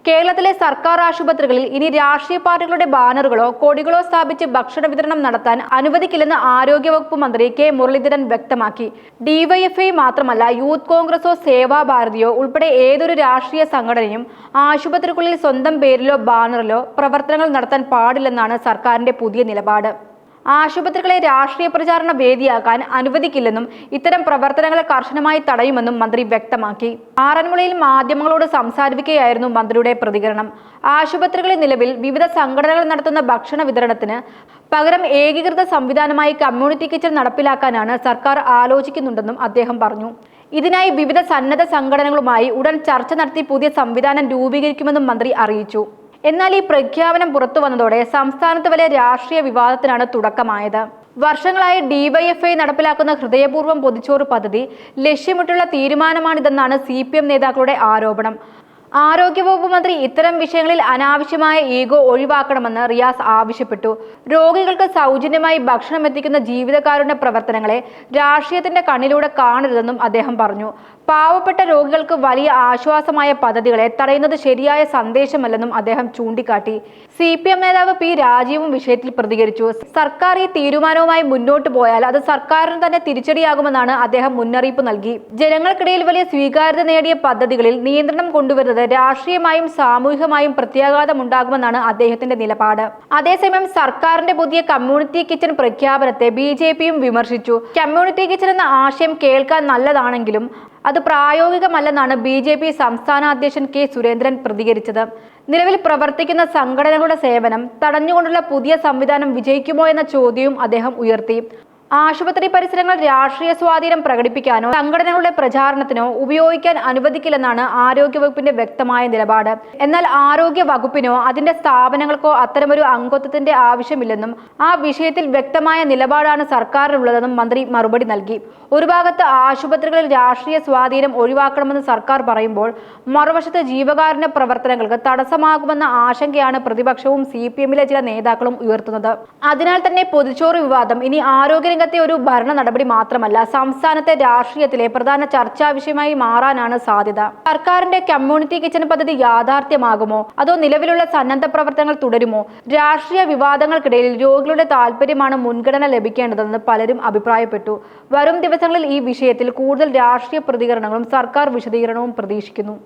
കേരളത്തിലെ സർക്കാർ ആശുപത്രികളിൽ ഇനി രാഷ്ട്രീയ പാർട്ടികളുടെ ബാനറുകളോ കൊടികളോ സ്ഥാപിച്ച് ഭക്ഷണ വിതരണം നടത്താൻ അനുവദിക്കില്ലെന്ന് ആരോഗ്യവകുപ്പ് മന്ത്രി കെ മുരളീധരൻ വ്യക്തമാക്കി. ഡിവൈഎഫ്ഐ മാത്രമല്ല, യൂത്ത് കോൺഗ്രസോ സേവാഭാരതിയോ ഉൾപ്പെടെ ഏതൊരു രാഷ്ട്രീയ സംഘടനയും ആശുപത്രികളിൽ സ്വന്തം പേരിലോ ബാനറിലോ പ്രവർത്തനങ്ങൾ നടത്താൻ പാടില്ലെന്നാണ് സർക്കാരിന്റെ പുതിയ നിലപാട്. ആശുപത്രികളെ രാഷ്ട്രീയ പ്രചാരണ വേദിയാക്കാൻ അനുവദിക്കില്ലെന്നും ഇത്തരം പ്രവർത്തനങ്ങളെ കർശനമായി തടയുമെന്നും മന്ത്രി വ്യക്തമാക്കി. ആറന്മുളയിൽ മാധ്യമങ്ങളോട് സംസാരിക്കുകയായിരുന്നു മന്ത്രിയുടെ പ്രതികരണം. ആശുപത്രികളിൽ നിലവിൽ വിവിധ സംഘടനകൾ നടത്തുന്ന ഭക്ഷണ വിതരണത്തിന് പകരം ഏകീകൃത സംവിധാനമായി കമ്മ്യൂണിറ്റി കിച്ചൺ നടപ്പിലാക്കാനാണ് സർക്കാർ ആലോചിക്കുന്നുണ്ടെന്നും അദ്ദേഹം പറഞ്ഞു. ഇതിനായി വിവിധ സന്നദ്ധ സംഘടനകളുമായി ഉടൻ ചർച്ച നടത്തി പുതിയ സംവിധാനം രൂപീകരിക്കുമെന്നും മന്ത്രി അറിയിച്ചു. എന്നാൽ ഈ പ്രഖ്യാപനം പുറത്തു വന്നതോടെ സംസ്ഥാനത്ത് വലിയ രാഷ്ട്രീയ വിവാദത്തിനാണ് തുടക്കമായത്. വർഷങ്ങളായി ഡിവൈഎഫ്ഐ നടപ്പിലാക്കുന്ന ഹൃദയപൂർവ്വം പൊതിച്ചോറ് പദ്ധതി ലക്ഷ്യമിട്ടുള്ള തീരുമാനമാണിതെന്നാണ് CPM നേതാക്കളുടെ ആരോപണം. ആരോഗ്യവകുപ്പ് മന്ത്രി ഇത്തരം വിഷയങ്ങളിൽ അനാവശ്യമായ ഈഗോ ഒഴിവാക്കണമെന്ന് റിയാസ് ആവശ്യപ്പെട്ടു. രോഗികൾക്ക് സൗജന്യമായി ഭക്ഷണം എത്തിക്കുന്ന ജീവിതകാരുണ്യ പ്രവർത്തനങ്ങളെ രാഷ്ട്രീയത്തിന്റെ കണ്ണിലൂടെ കാണരുതെന്നും അദ്ദേഹം പറഞ്ഞു. പാവപ്പെട്ട രോഗികൾക്ക് വലിയ ആശ്വാസമായ പദ്ധതികളെ തടയുന്നത് ശരിയായ സന്ദേശമല്ലെന്നും അദ്ദേഹം ചൂണ്ടിക്കാട്ടി. CPM നേതാവ് P രാജീവും വിഷയത്തിൽ പ്രതികരിച്ചു. സർക്കാർ ഈ തീരുമാനവുമായി മുന്നോട്ട് പോയാൽ അത് സർക്കാരിന് തന്നെ തിരിച്ചടിയാകുമെന്നാണ് അദ്ദേഹം മുന്നറിയിപ്പ് നൽകി. ജനങ്ങൾക്കിടയിൽ വലിയ സ്വീകാര്യത നേടിയ പദ്ധതികളിൽ നിയന്ത്രണം കൊണ്ടുവരുന്നത് രാഷ്ട്രീയമായും സാമൂഹികമായും പ്രത്യാഘാതമുണ്ടാകുമെന്നാണ് അദ്ദേഹത്തിന്റെ നിലപാട്. അതേസമയം സർക്കാരിന്റെ പുതിയ കമ്മ്യൂണിറ്റി കിച്ചൺ പ്രഖ്യാപനത്തെ BJPയും വിമർശിച്ചു. കമ്മ്യൂണിറ്റി കിച്ചൺ എന്ന ആശയം കേൾക്കാൻ നല്ലതാണെങ്കിലും അത് പ്രായോഗികമല്ലെന്നാണ് BJP സംസ്ഥാന അധ്യക്ഷൻ K സുരേന്ദ്രൻ പ്രതികരിച്ചത്. നിലവിൽ പ്രവർത്തിക്കുന്ന സംഘടനകളുടെ സേവനം തടഞ്ഞുകൊണ്ടുള്ള പുതിയ സംവിധാനം വിജയിക്കുമോ എന്ന ചോദ്യവും അദ്ദേഹം ഉയർത്തി. ആശുപത്രി പരിസരങ്ങൾ രാഷ്ട്രീയ സ്വാധീനം പ്രകടിപ്പിക്കാനോ സംഘടനകളുടെ പ്രചാരണത്തിനോ ഉപയോഗിക്കാൻ അനുവദിക്കില്ലെന്നാണ് ആരോഗ്യവകുപ്പിന്റെ വ്യക്തമായ നിലപാട്. എന്നാൽ ആരോഗ്യ വകുപ്പിനോ അതിന്റെ സ്ഥാപനങ്ങൾക്കോ അത്തരമൊരു അംഗത്വത്തിന്റെ ആവശ്യമില്ലെന്നും ആ വിഷയത്തിൽ വ്യക്തമായ നിലപാടാണ് സർക്കാരിനുള്ളതെന്നും മന്ത്രി മറുപടി നൽകി. ഒരു ഭാഗത്ത് ആശുപത്രികളിൽ രാഷ്ട്രീയ സ്വാധീനം ഒഴിവാക്കണമെന്ന് സർക്കാർ പറയുമ്പോൾ മറുവശത്ത് ജീവകാരുണ്യ പ്രവർത്തനങ്ങൾക്ക് തടസ്സമാകുമെന്ന ആശങ്കയാണ് പ്രതിപക്ഷവും CPMലെ ചില നേതാക്കളും ഉയർത്തുന്നത്. അതിനാൽ തന്നെ പൊതിച്ചോറ് വിവാദം ഇനി ആരോഗ്യ രംഗത്തെ ഒരു ഭരണ നടപടി മാത്രമല്ല, സംസ്ഥാനത്തെ രാഷ്ട്രീയത്തിലെ പ്രധാന ചർച്ചാ വിഷയമായി മാറാനാണ് സാധ്യത. സർക്കാരിന്റെ കമ്മ്യൂണിറ്റി കിച്ചൺ പദ്ധതി യാഥാർത്ഥ്യമാകുമോ അതോ നിലവിലുള്ള സന്നദ്ധ പ്രവർത്തനങ്ങൾ തുടരുമോ? രാഷ്ട്രീയ വിവാദങ്ങൾക്കിടയിൽ രോഗികളുടെ താല്പര്യമാണ് മുൻഗണന ലഭിക്കേണ്ടതെന്ന് പലരും അഭിപ്രായപ്പെട്ടു. വരും ദിവസങ്ങളിൽ ഈ വിഷയത്തിൽ കൂടുതൽ രാഷ്ട്രീയ പ്രതികരണങ്ങളും സർക്കാർ വിശദീകരണവും പ്രതീക്ഷിക്കുന്നു.